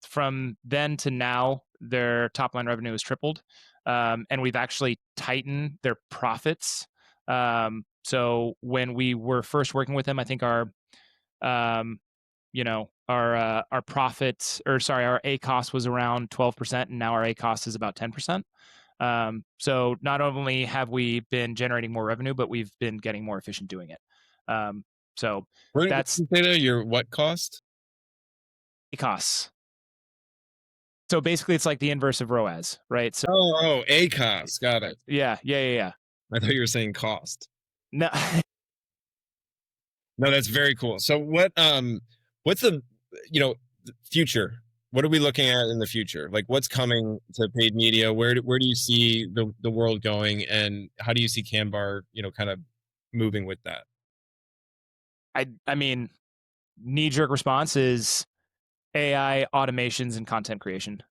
from then to now, their top line revenue has tripled, and we've actually tightened their profits. So when we were first working with them, I think um, our profits, or sorry, our A cost was around 12%, and now our A cost is about 10%. So not only have we been generating more revenue, but we've been getting more efficient doing it. So What did that's you say there? Your what cost? A costs. So basically, it's like the inverse of ROAS, right? So A cost. Got it. yeah. I thought you were saying cost. No, No, that's very cool. So what's the future? What are we looking at in the future? Like, what's coming to paid media? Where do you see the world going, and how do you see Kanbar, kind of moving with that? I mean, knee-jerk response is AI automations and content creation.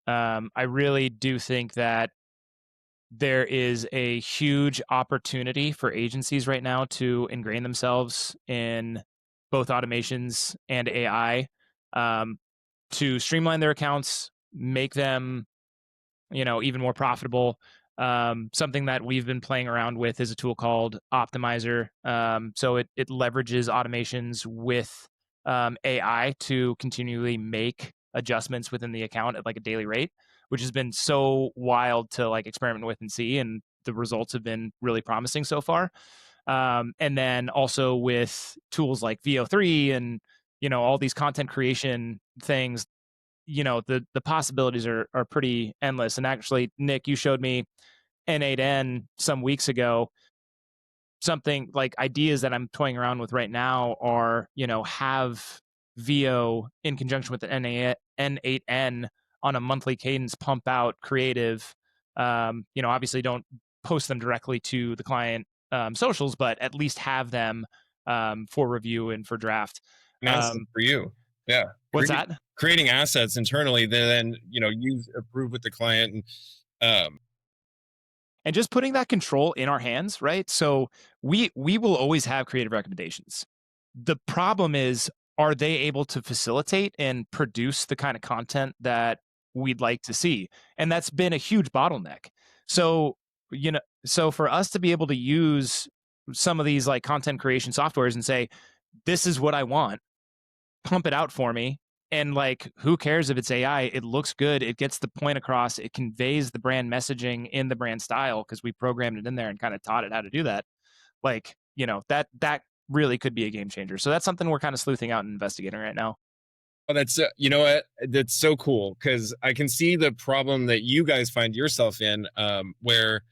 I really do think that there is a huge opportunity for agencies right now to ingrain themselves in both automations and AI, to streamline their accounts, make them even more profitable. Something that we've been playing around with is a tool called Optimizer. So it leverages automations with AI to continually make adjustments within the account at like a daily rate, which has been so wild to like experiment with and see, and the results have been really promising so far. And then also with tools like VO3 and all these content creation things, the possibilities are pretty endless. And actually, Nick, you showed me N8N some weeks ago. Something like ideas that I'm toying around with right now are, have VO in conjunction with the N8N on a monthly cadence pump out creative. Obviously don't post them directly to the client socials, but at least have them for review and for draft. An asset for you. Yeah. What's that? Creating assets internally, then use approve with the client, and just putting that control in our hands, right? So we will always have creative recommendations. The problem is, are they able to facilitate and produce the kind of content that we'd like to see? And that's been a huge bottleneck. So, so for us to be able to use some of these like content creation softwares and say, this is what I want, pump it out for me, and like who cares if it's AI? It looks good, it gets the point across, it conveys the brand messaging in the brand style because we programmed it in there and kind of taught it how to do that. Like, that really could be a game changer. So that's something we're kind of sleuthing out and investigating right now. Oh, that's you know what? That's so cool because I can see the problem that you guys find yourself in, where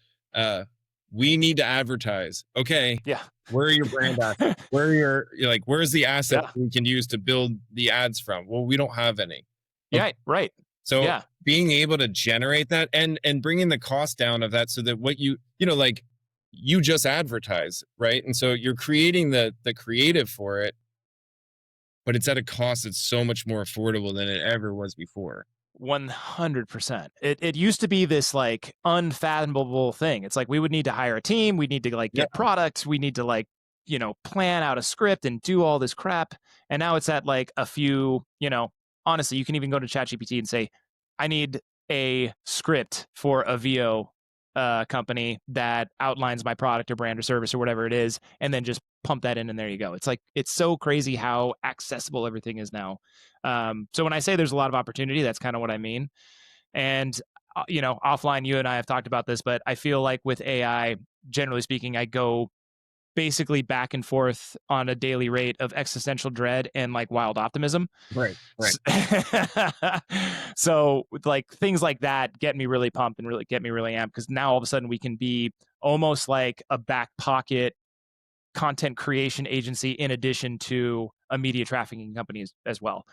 we need to advertise. Okay, yeah. Where are your brand assets? Where's the asset we can use to build the ads from? Well, we don't have any. Okay. Yeah, right. So being able to generate that and bringing the cost down of that so that what you just advertise, right? And so you're creating the creative for it, but it's at a cost that's so much more affordable than it ever was before. 100%. It used to be this like unfathomable thing. It's like we would need to hire a team, we need to like get products, we need to like, plan out a script and do all this crap. And now it's at like a few, honestly, you can even go to ChatGPT and say, I need a script for a VO company that outlines my product or brand or service or whatever it is, and then just pump that in and there you go. It's like, it's so crazy how accessible everything is now. So when I say there's a lot of opportunity, that's kind of what I mean. And offline, you and I have talked about this, but I feel like with AI, generally speaking, I go basically back and forth on a daily rate of existential dread and like wild optimism. Right. So like things like that get me really pumped and really get me really amped, because now all of a sudden we can be almost like a back pocket content creation agency in addition to a media trafficking company as well.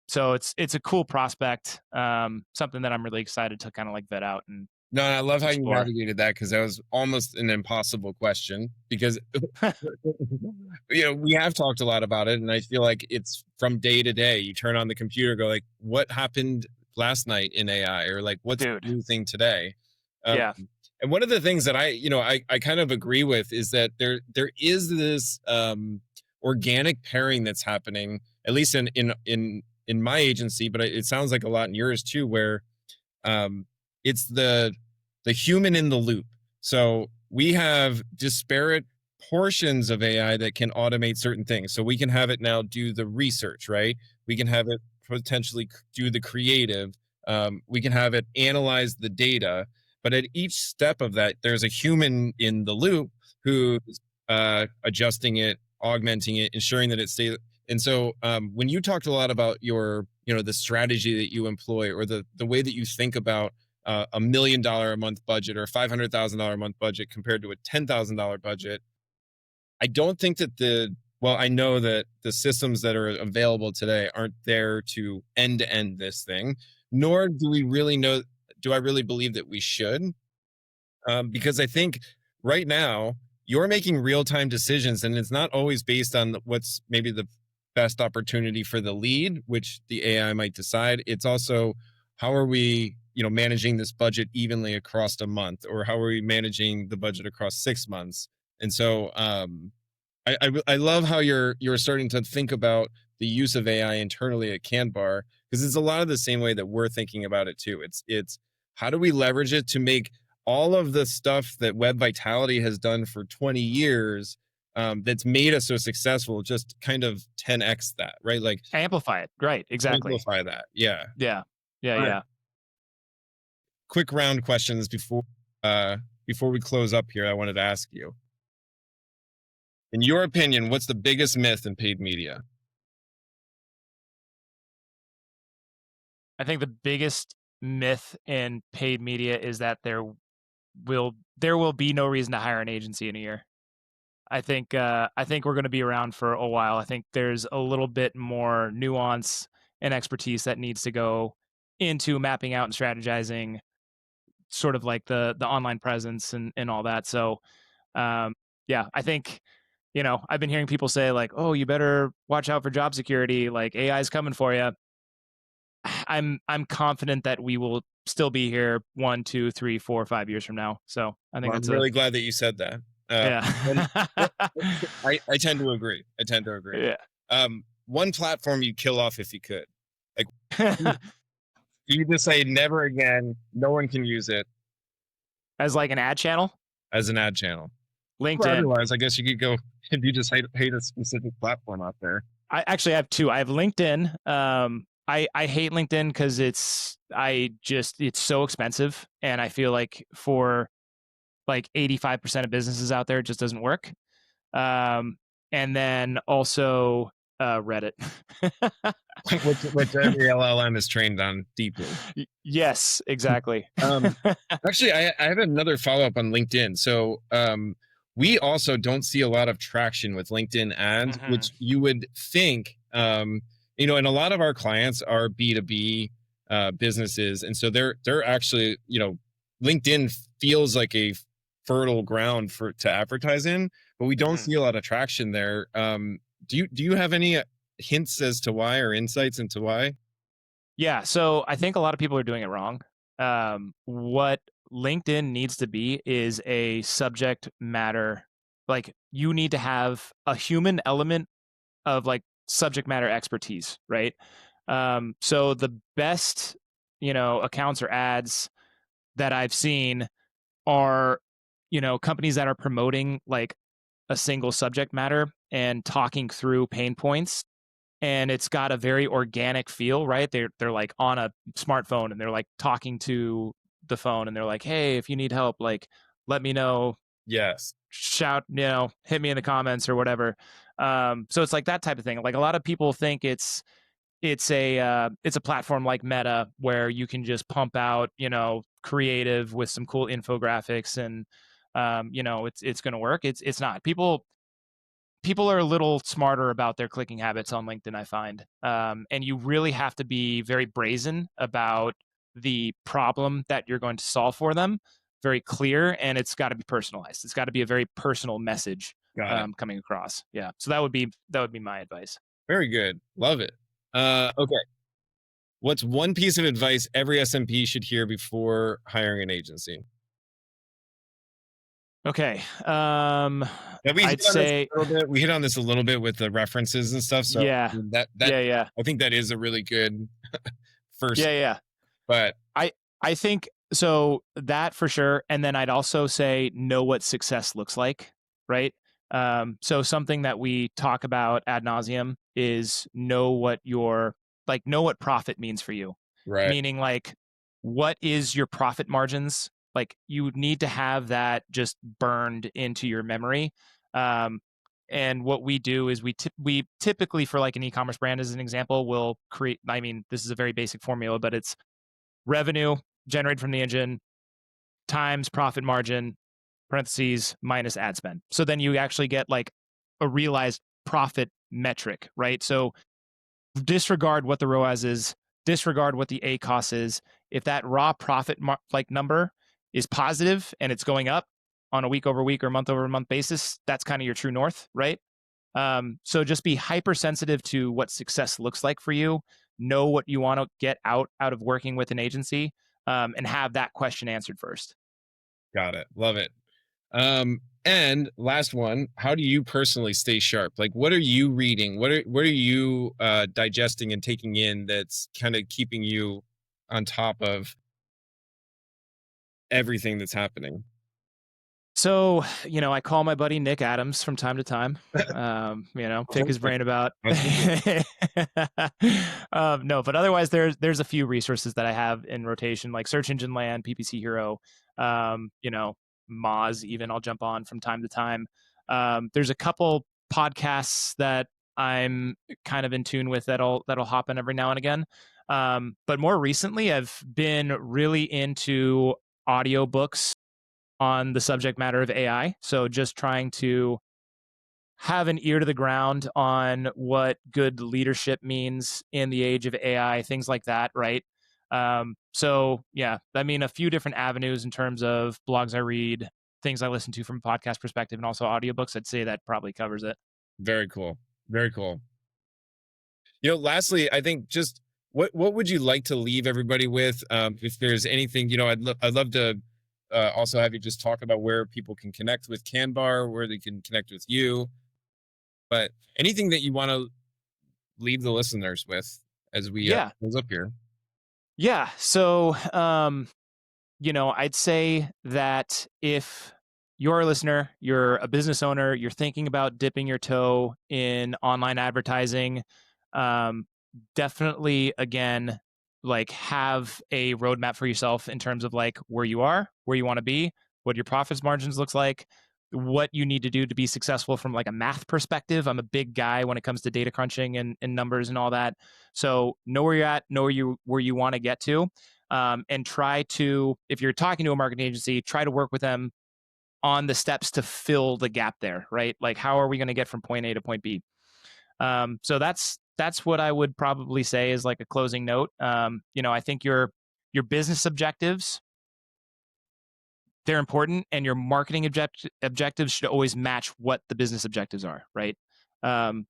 So it's a cool prospect, something that I'm really excited to kind of like vet out. And no, I love how you navigated that, because that was almost an impossible question, because we have talked a lot about it, and I feel like it's from day to day. You turn on the computer, go like, what happened last night in AI, or like what's the new thing today? And one of the things that I kind of agree with is that there is this organic pairing that's happening, at least in my agency, but it sounds like a lot in yours too, where it's the human in the loop. So we have disparate portions of AI that can automate certain things. So we can have it now do the research, right? We can have it potentially do the creative. We can have it analyze the data. But at each step of that, there's a human in the loop who's adjusting it, augmenting it, ensuring that it stays. And so when you talked a lot about your, the strategy that you employ, or the way that you think about $1 million a month budget or a $500,000 a month budget compared to a $10,000 budget, I don't think that I know that the systems that are available today aren't there to end this thing, nor do I really believe that we should. Because I think right now you're making real-time decisions, and it's not always based on what's maybe the best opportunity for the lead, which the AI might decide. It's also, how are we, managing this budget evenly across a month, or how are we managing the budget across 6 months? And so I love how you're starting to think about the use of AI internally at Kanbar, because it's a lot of the same way that we're thinking about it too. It's how do we leverage it to make all of the stuff that Web Vitality has done for 20 years, that's made us so successful, just kind of 10x that, right? Like amplify it. Right. Exactly. amplify that. Yeah. Yeah. Yeah. All right. Yeah. Quick round questions before we close up here. I wanted to ask you, in your opinion, what's the biggest myth in paid media? I think the biggest myth in paid media is that there will be no reason to hire an agency in a year. I think we're going to be around for a while. I think there's a little bit more nuance and expertise that needs to go into mapping out and strategizing sort of like the online presence and all that. So yeah, I think, you know, I've been hearing people say like, oh, you better watch out for job security, like AI is coming for you. I'm confident that we will still be here 1, 2, 3, 4, 5 years from now. So I think Well, I'm that's a really glad that you said that. And yeah. what, I tend to agree. I tend to agree. Yeah. One platform you kill off if you could. Like, you just say never again. No one can use it As like an ad channel, as an ad channel. Or LinkedIn. otherwise, I guess you could go if you just hate a specific platform out there. I actually have two. I have LinkedIn. I hate LinkedIn because it's so expensive, and I feel like for like 85% of businesses out there, it just doesn't work. And then also Reddit. which every LLM is trained on deeply. Yes, exactly. Actually, I have another follow up on LinkedIn. So we also don't see a lot of traction with LinkedIn ads, which you would think, you know, and a lot of our clients are B2B businesses, and so they're actually, you know, LinkedIn feels like a fertile ground to advertise in, but we don't see a lot of traction there. Do you have any hints as to why, or insights into why? Yeah, so I think a lot of people are doing it wrong. What LinkedIn needs to be is a subject matter, like you need to have a human element of like subject matter expertise, right? So the best, you know, accounts or ads that I've seen are, you know, companies that are promoting like a single subject matter and talking through pain points, and it's got a very organic feel, right? They're like on a smartphone and they're like talking to the phone and they're like, "Hey, if you need help, like let me know, Yes. shout, you know, hit me in the comments or whatever." So it's like that type of thing. Like a lot of people think it's a platform like Meta where you can just pump out, you know, creative with some cool infographics and you know, it's going to work. It's not. People are a little smarter about their clicking habits on LinkedIn, I find. And you really have to be very brazen about the problem that you're going to solve for them, very clear, and it's got to be personalized. It's got to be a very personal message Got it. coming across. Yeah. So that would be my advice. Very good. Love it. Okay. What's one piece of advice every SMP should hear before hiring an agency? Okay. Yeah, we hit I'd on this say a little bit. We hit on this a little bit with the references and stuff. So yeah. that Yeah, yeah. I think that is a really good first. Yeah, yeah. But I think so, that for sure. And then I'd also say know what success looks like, right? So something that we talk about ad nauseum is know what profit means for you. right, Meaning like what is your profit margins? Like you need to have that just burned into your memory. Um, and what we do is we typically, for like an e-commerce brand as an example, will create, I mean, this is a very basic formula, but it's revenue generated from the engine times profit margin, parentheses, minus ad spend. So then you actually get like a realized profit metric, right? So disregard what the ROAS is, disregard what the A cost is. If that raw profit like number is positive and it's going up on a week over week or month over month basis, that's kind of your true north, right? So just be hypersensitive to what success looks like for you. Know what you want to get out of working with an agency, and have that question answered first. got it. Love it. And last one, how do you personally stay sharp? Like, what are you reading? What are you digesting and taking in that's kind of keeping you on top of everything that's happening? So, I call my buddy Nick Adams from time to time. Pick his brain about. Absolutely. No, but otherwise, there's a few resources that I have in rotation, like Search Engine Land, PPC Hero, um, you know, Moz. Even I'll jump on from time to time. There's a couple podcasts that I'm kind of in tune with that'll hop in every now and again. But more recently, I've been really into audiobooks on the subject matter of AI. So just trying to have an ear to the ground on what good leadership means in the age of AI, things like that, right? So yeah, I mean, a few different avenues in terms of blogs I read, things I listen to from a podcast perspective, and also audiobooks. I'd say that probably covers it. Very cool. Very cool. Lastly, I think just what would you like to leave everybody with? If there's anything, I'd love to also have you just talk about where people can connect with Kanbar, where they can connect with you. But anything that you want to leave the listeners with as we Yeah. close up here. Yeah. So, I'd say that if you're a listener, you're a business owner, you're thinking about dipping your toe in online advertising, um, definitely, again, like have a roadmap for yourself in terms of like where you are, where you want to be, what your profits margins looks like, what you need to do to be successful from like a math perspective. I'm a big guy when it comes to data crunching and numbers and all that. So know where you're at, know where you want to get to, and try to, if you're talking to a marketing agency, try to work with them on the steps to fill the gap there, right? Like, how are we going to get from point A to point B? So that's what I would probably say is like a closing note. I think your business objectives, they're important, and your marketing objectives should always match what the business objectives are, right?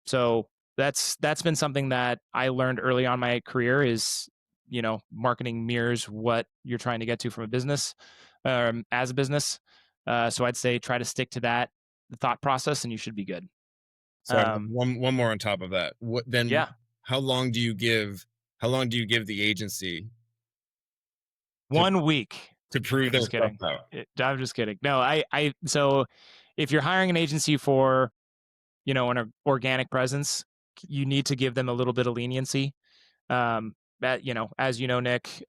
So that's been something that I learned early on in my career is, marketing mirrors what you're trying to get to from a business, as a business. So I'd say try to stick to that the thought process, and you should be good. So I have one more on top of that. What then? Yeah, How long do you give? How long do you give the agency to 1 week. prove their Just stuff kidding. out? I'm just kidding. No, so if you're hiring an agency for, an organic presence, you need to give them a little bit of leniency. That, as you know, Nick,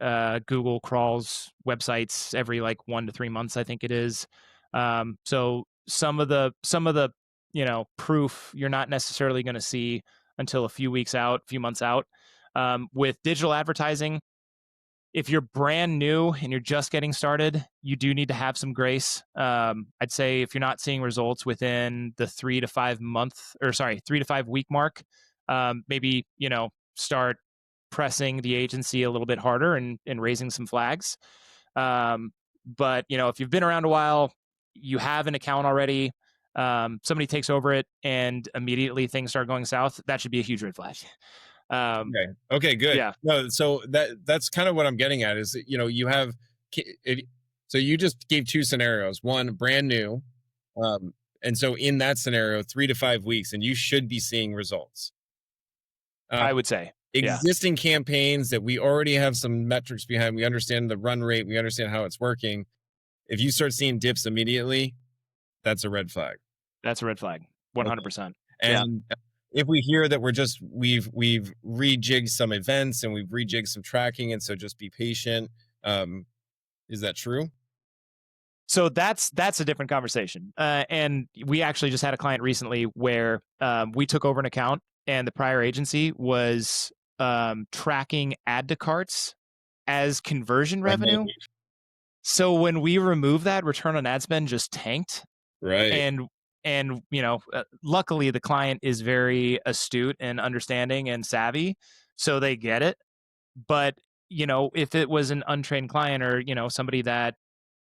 Google crawls websites every like 1 to 3 months, I think it is. So some of the proof you're not necessarily going to see until a few weeks out, a few months out. With digital advertising, if you're brand new and you're just getting started, you do need to have some grace. I'd say if you're not seeing results within the 3 to 5 week mark, maybe, start pressing the agency a little bit harder and raising some flags. But, if you've been around a while, you have an account already, somebody takes over it and immediately things start going south, that should be a huge red flag. Okay. Okay. Good. Yeah, No. So that's kind of what I'm getting at is you have it, so you just gave two scenarios. One, brand new, and so in that scenario, 3 to 5 weeks, and you should be seeing results. Uh, I would say. Yeah, Existing campaigns that we already have some metrics behind. We understand the run rate. We understand how it's working. If you start seeing dips immediately, that's a red flag. that's a red flag. Okay. 100%. Yeah. And if we hear that we've rejigged some events and we've rejigged some tracking, and so just be patient. Is that true? So that's a different conversation. And we actually just had a client recently where we took over an account and the prior agency was tracking add to carts as conversion revenue. So when we removed that, return on ad spend just tanked. Right. And luckily the client is very astute and understanding and savvy, so they get it. But if it was an untrained client or somebody that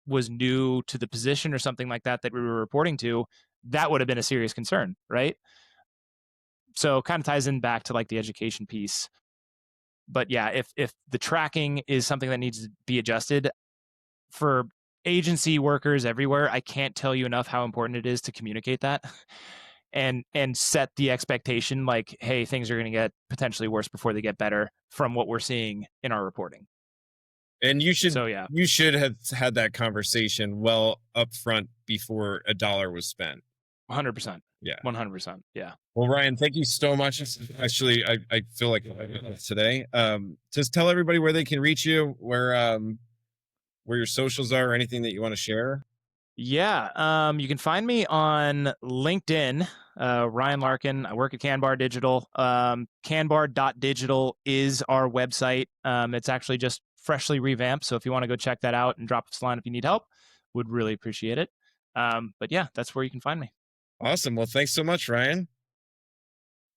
was new to the position or something like that we were reporting to, that would have been a serious concern, right? So kind of ties in back to like the education piece. But yeah, if the tracking is something that needs to be adjusted for agency workers everywhere, I can't tell you enough how important it is to communicate that and set the expectation like, hey, things are going to get potentially worse before they get better from what we're seeing in our reporting. And you should So yeah, you should have had that conversation well up front before a dollar was spent. 100%. Yeah. 100%. Yeah. Well, Ryan, thank you so much. Actually, I feel like today. Just tell everybody where they can reach you, where your socials are, or anything that you want to share. Yeah, you can find me on LinkedIn, Ryan Larkin. I work at Kanbar Digital. Kanbar.digital is our website. It's actually just freshly revamped, so if you want to go check that out and drop us a line if you need help, would really appreciate it. But yeah, that's where you can find me. Awesome. Well, thanks so much, Ryan.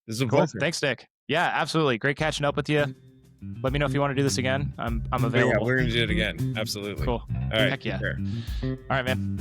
This is a Cool. pleasure. Thanks, Nick. Yeah, absolutely. Great catching up with you. Let me know if you want to do this again. I'm available. Yeah, we're gonna do it again. Absolutely. Cool. All right. Heck yeah. All right, man.